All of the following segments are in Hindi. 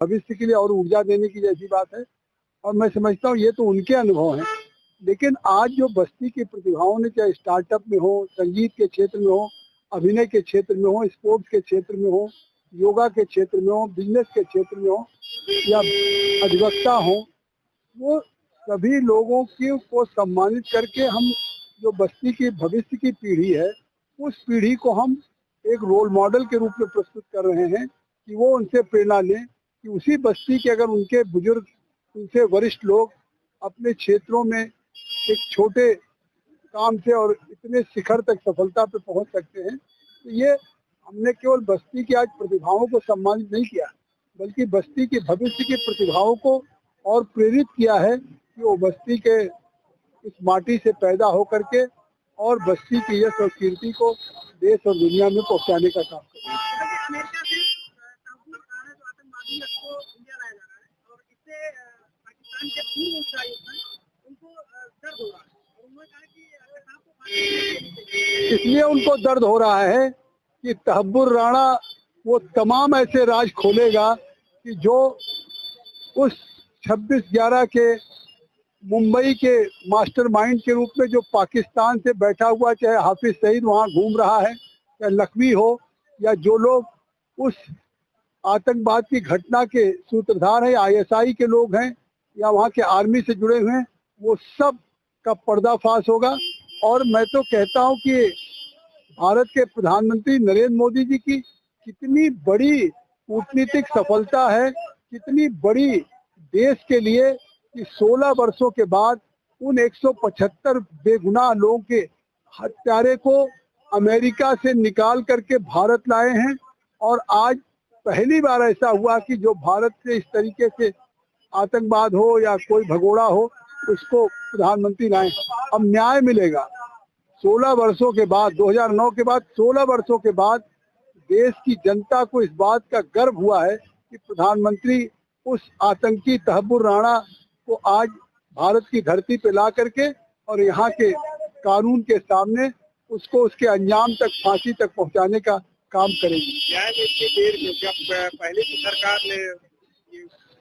भविष्य के लिए और ऊर्जा देने की जैसी बात है। और मैं समझता हूँ ये तो उनके अनुभव हैं, लेकिन आज जो बस्ती की प्रतिभाओं ने, चाहे स्टार्टअप में हो, संगीत के क्षेत्र में हो, अभिनय के क्षेत्र में हो, स्पोर्ट्स के क्षेत्र में हो, योगा के क्षेत्र में हो, बिजनेस के क्षेत्र में हो या अधिवक्ता हो, वो सभी लोगों को सम्मानित करके हम जो बस्ती की भविष्य की पीढ़ी है, उस पीढ़ी को हम एक रोल मॉडल के रूप में प्रस्तुत कर रहे हैं कि वो उनसे प्रेरणा लें कि उसी बस्ती के अगर उनके बुजुर्ग, उनसे वरिष्ठ लोग अपने क्षेत्रों में एक छोटे काम से और इतने शिखर तक सफलता पे पहुंच सकते हैं। तो ये हमने केवल बस्ती की आज प्रतिभाओं को सम्मानित नहीं किया, बल्कि बस्ती की भविष्य की प्रतिभाओं को और प्रेरित किया है कि वो बस्ती के इस माटी से पैदा होकर के और बस्ती की यश और कीर्ति को देश और दुनिया में पहुंचाने का काम करें। इसलिए उनको दर्द हो रहा है कि तहब्बुर राणा वो तमाम ऐसे राज खोलेगा कि जो उस 26/11 के मुंबई के मास्टरमाइंड के रूप में जो पाकिस्तान से बैठा हुआ, चाहे हाफिज सईद वहाँ घूम रहा है, चाहे लखवी हो, या जो लोग उस आतंकवाद की घटना के सूत्रधार हैं, ISI के लोग हैं या वहाँ के आर्मी से जुड़े हुए हैं, वो सब का पर्दाफाश होगा। और मैं तो कहता हूँ कि भारत के प्रधानमंत्री नरेंद्र मोदी जी की कितनी बड़ी कूटनीतिक सफलता है, कितनी बड़ी देश के लिए कि 16 वर्षों के बाद उन 175 बेगुनाह लोगों के हत्यारे को अमेरिका से निकाल करके भारत लाए हैं। और आज पहली बार ऐसा हुआ कि जो भारत से इस तरीके से आतंकवाद हो या कोई भगोड़ा हो, उसको प्रधानमंत्री लाए। अब न्याय मिलेगा 16 वर्षों के बाद, 2009 के बाद 16 वर्षों के बाद देश की जनता को इस बात का गर्व हुआ है कि प्रधानमंत्री उस आतंकी तहब्बुर राणा को आज भारत की धरती पे ला करके और यहाँ के कानून के सामने उसको उसके अंजाम तक, फांसी तक पहुँचाने का काम करेगी। पहले की सरकार ने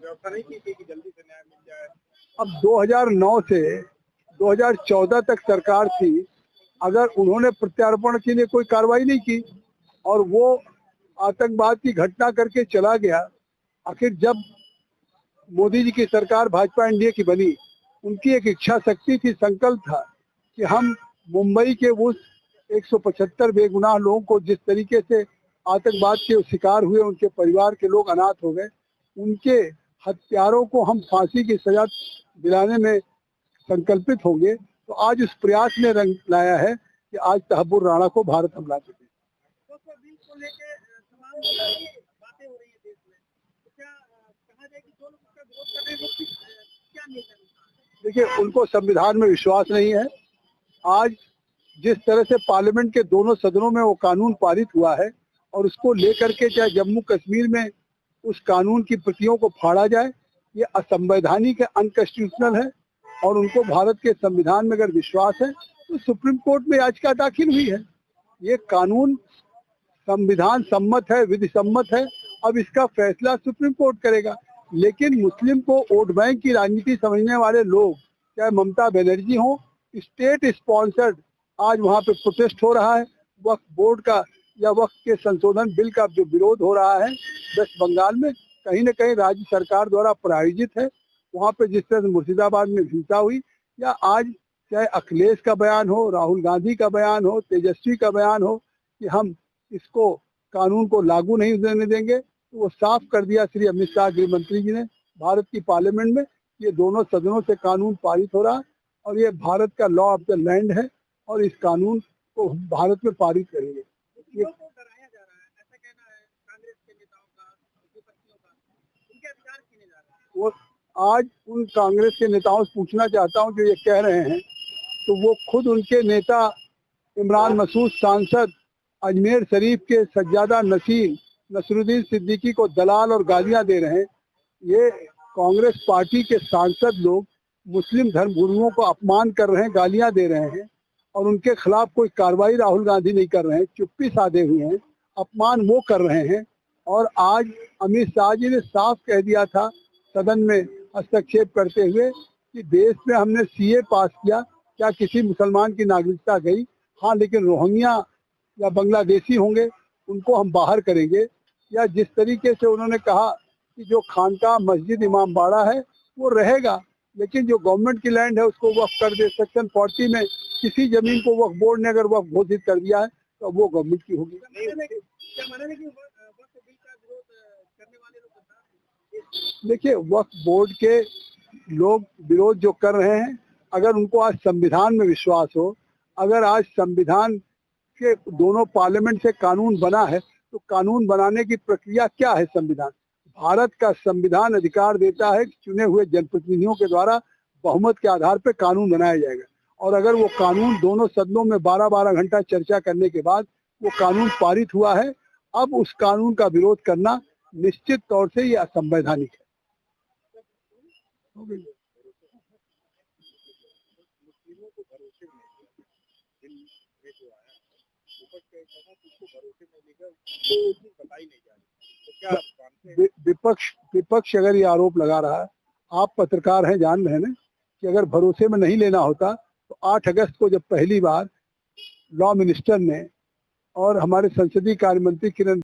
व्यवस्था नहीं की थी कि जल्दी से न्याय मिल जाए। अब 2009 से 2014 तक सरकार थी, अगर उन्होंने प्रत्यार्पण के लिए कोई कार्रवाई नहीं की और वो आतंकवाद की घटना करके चला गया, आखिर जब मोदी जी की सरकार भाजपा एनडीए की बनी, उनकी एक इच्छा शक्ति थी, संकल्प था कि हम मुंबई के उस 175 बेगुनाह लोगों को, जिस तरीके से आतंकवाद के शिकार हुए, उनके परिवार के लोग अनाथ हो गए, उनके हत्यारों को हम फांसी की सजा दिलाने में संकल्पित होंगे। तो आज उस प्रयास ने रंग लाया है कि आज तहब्बुर राणा को भारत हम ला चुके हैं। देखिए, उनको संविधान में विश्वास नहीं है। आज जिस तरह से पार्लियामेंट के दोनों सदनों में वो कानून पारित हुआ है और उसको लेकर के चाहे जम्मू कश्मीर में उस कानून की प्रतियों को फाड़ा जाए, ये असंवैधानिक है, अनकॉन्स्टिट्यूशनल है। और उनको भारत के संविधान में अगर विश्वास है तो सुप्रीम कोर्ट में याचिका दाखिल हुई है। ये कानून संविधान सम्मत है, विधि सम्मत है। अब इसका फैसला सुप्रीम कोर्ट करेगा। लेकिन मुस्लिम को वोट बैंक की राजनीति समझने वाले लोग, चाहे ममता बनर्जी हो, स्टेट स्पॉन्सर्ड आज वहाँ पे प्रोटेस्ट हो रहा है। वक्फ बोर्ड का या वक्फ के संशोधन बिल का जो विरोध हो रहा है वेस्ट बंगाल में, कहीं न कहीं राज्य सरकार द्वारा प्रायोजित है। वहाँ पे जिस तरह से मुर्शिदाबाद में हिंसा हुई, या आज चाहे अखिलेश का बयान हो, राहुल गांधी का बयान हो, तेजस्वी का बयान हो कि हम इसको कानून को लागू नहीं होने देंगे, तो वो साफ कर दिया श्री अमित शाह गृह मंत्री जी ने भारत की पार्लियामेंट में, ये दोनों सदनों से कानून पारित हो रहा है और ये भारत का लॉ ऑफ द लैंड है और इस कानून को भारत में पारित करेंगे। वो आज उन कांग्रेस के नेताओं से पूछना चाहता हूं जो ये कह रहे हैं, तो वो खुद उनके नेता इमरान मसूद सांसद अजमेर शरीफ के सज्जादा नसरुद्दीन सिद्दीकी को दलाल और गालियां दे रहे हैं। ये कांग्रेस पार्टी के सांसद लोग मुस्लिम धर्मगुरुओं को अपमान कर रहे हैं, गालियां दे रहे हैं और उनके खिलाफ कोई कार्रवाई राहुल गांधी नहीं कर रहे हैं, चुप्पी साधे हुए हैं, अपमान वो कर रहे हैं। और आज अमित शाह जी ने साफ कह दिया था सदन में हस्तक्षेप करते हुए कि देश में हमने सीए पास किया, क्या किसी मुसलमान की नागरिकता गई? हाँ, लेकिन रोहिंग्या या बांग्लादेशी होंगे उनको हम बाहर करेंगे। या जिस तरीके से उन्होंने कहा कि जो खानका मस्जिद इमाम बाड़ा है वो रहेगा, लेकिन जो गवर्नमेंट की लैंड है उसको वक्फ कर दे। सेक्शन 40 में किसी जमीन को वक्फ बोर्ड ने अगर वक्फ घोषित कर दिया है तो वो गवर्नमेंट की होगी। देखिए, वक्फ बोर्ड के लोग विरोध जो कर रहे हैं, अगर उनको आज संविधान में विश्वास हो, अगर आज संविधान के दोनों पार्लियामेंट से कानून बना है तो कानून बनाने की प्रक्रिया क्या है? संविधान, भारत का संविधान अधिकार देता है कि चुने हुए जनप्रतिनिधियों के द्वारा बहुमत के आधार पर कानून बनाया जाएगा। और अगर वो कानून दोनों सदनों में 12-12 घंटा चर्चा करने के बाद वो कानून पारित हुआ है, अब उस कानून का विरोध करना निश्चित तौर से ये असंवैधानिक है। विपक्ष अगर ये आरोप लगा रहा है, आप पत्रकार हैं, जान रहे हैं ना कि अगर भरोसे में नहीं लेना होता तो 8 अगस्त को जब पहली बार लॉ मिनिस्टर ने और हमारे संसदीय कार्य मंत्री किरण